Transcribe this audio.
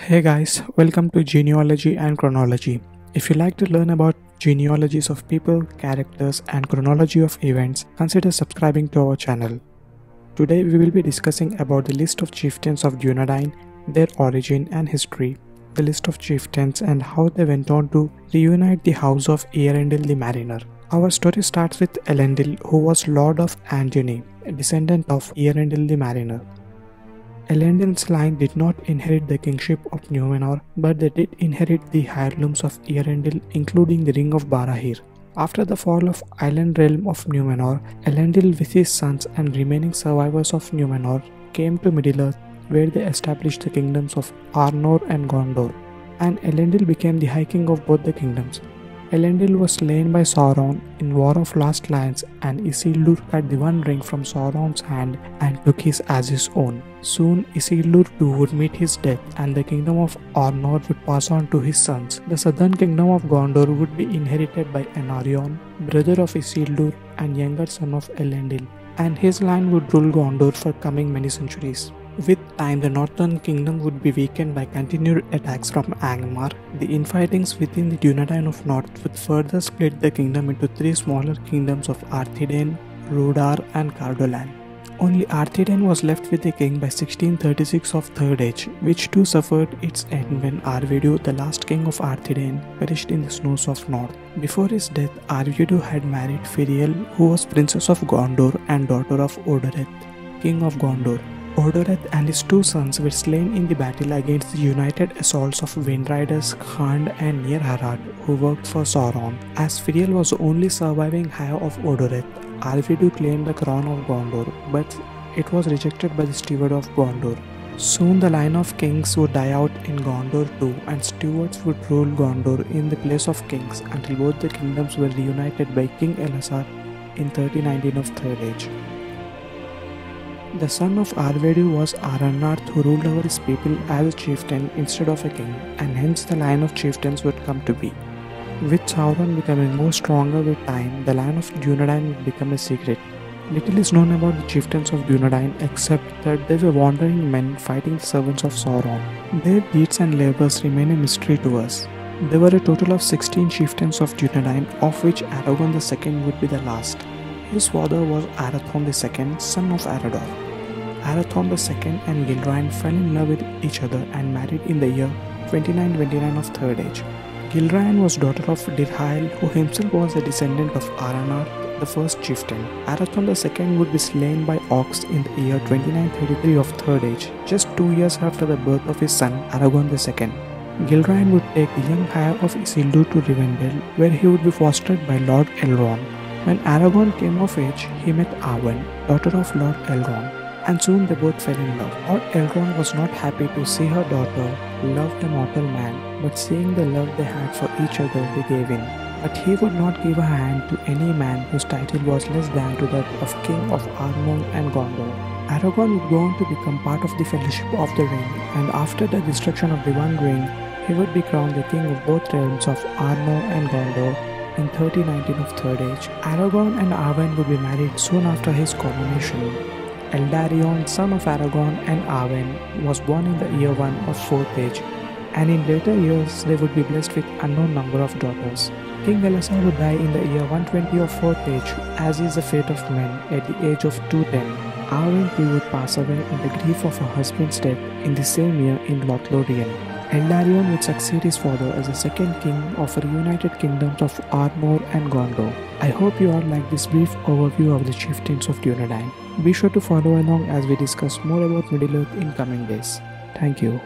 Hey guys, welcome to Genealogy and Chronology. If you like to learn about genealogies of people, characters, and chronology of events, consider subscribing to our channel. Today we will be discussing about the list of chieftains of Dunedain, their origin and history, the list of chieftains and how they went on to reunite the house of Eärendil the Mariner. Our story starts with Elendil, who was Lord of Andúni, a descendant of Eärendil the Mariner. Elendil's line did not inherit the kingship of Númenor, but they did inherit the heirlooms of Eärendil, including the Ring of Barahir. After the fall of Island Realm of Númenor, Elendil with his sons and remaining survivors of Númenor came to Middle-earth, where they established the kingdoms of Arnor and Gondor, and Elendil became the High King of both the kingdoms. Elendil was slain by Sauron in War of Last Lands, and Isildur cut the One Ring from Sauron's hand and took his as his own. Soon Isildur too would meet his death, and the kingdom of Arnor would pass on to his sons. The southern kingdom of Gondor would be inherited by Anarion, brother of Isildur and younger son of Elendil, and his line would rule Gondor for coming many centuries. With time, the northern kingdom would be weakened by continued attacks from Angmar. The infightings within the Dunedain of North would further split the kingdom into three smaller kingdoms of Arthedain, Rhudaur and Cardolan. Only Arthedain was left with a king by 1636 of Third Age, which too suffered its end when Arvidu, the last king of Arthedain, perished in the snows of North. Before his death, Arvidu had married Firiel, who was princess of Gondor and daughter of Odoret, king of Gondor. Odoret and his two sons were slain in the battle against the united assaults of Windriders Khand and Near-Harad, who worked for Sauron. As Firiel was the only surviving heir of Odoret, Arvidu claimed the crown of Gondor, but it was rejected by the steward of Gondor. Soon the line of kings would die out in Gondor too, and stewards would rule Gondor in the place of kings until both the kingdoms were reunited by King Elessar in 3019 of Third Age. The son of Arvidu was Aranarth, who ruled over his people as a chieftain instead of a king, and hence the line of chieftains would come to be. With Sauron becoming more stronger with time, the line of Dunedain would become a secret. Little is known about the chieftains of Dunedain except that they were wandering men fighting the servants of Sauron. Their deeds and labors remain a mystery to us. There were a total of 16 chieftains of Dunedain, of which Aragorn II would be the last. His father was Arathorn II, son of Arador. Arathorn II and Gilraen fell in love with each other and married in the year 2929 of Third Age. Gilraen was daughter of Dirhael, who himself was a descendant of Aranarth, the first chieftain. Arathorn II would be slain by orcs in the year 2933 of Third Age, just 2 years after the birth of his son Aragorn II. Gilraen would take the young heir of Isildur to Rivendell, where he would be fostered by Lord Elrond. When Aragorn came of age, he met Arwen, daughter of Lord Elrond, and soon they both fell in love. Lord Elrond was not happy to see her daughter love a mortal man, but seeing the love they had for each other, he gave in. But he would not give a hand to any man whose title was less than to that of King of Arnor and Gondor. Aragorn would go on to become part of the Fellowship of the Ring, and after the destruction of the One Ring, he would be crowned the king of both realms of Arnor and Gondor in 3019 of Third Age. Aragorn and Arwen would be married soon after his coronation. Eldarion, son of Aragorn and Arwen, was born in the year 1 of Fourth Age, and in later years they would be blessed with unknown number of daughters. King Elessar would die in the year 120 of Fourth Age, as is the fate of men, at the age of 210. Arwen too would pass away in the grief of her husband's death in the same year in Lothlorien. Eldarion would succeed his father as the second king of the reunited kingdoms of Arnor and Gondor. I hope you all like this brief overview of the chieftains of Dunedain. Be sure to follow along as we discuss more about Middle-earth in coming days. Thank you.